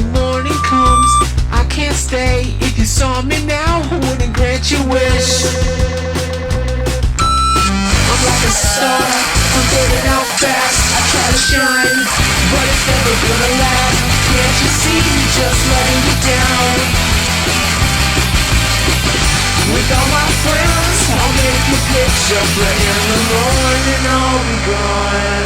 the morning comes, I can't stay. If you saw me now, who wouldn't grant your wish? I'm like a star, I'm burning out fast. I try to shine, but it's never gonna last. Can't you see me just letting you down? With all my friends, I'll make a picture, but in the morning I'll be gone.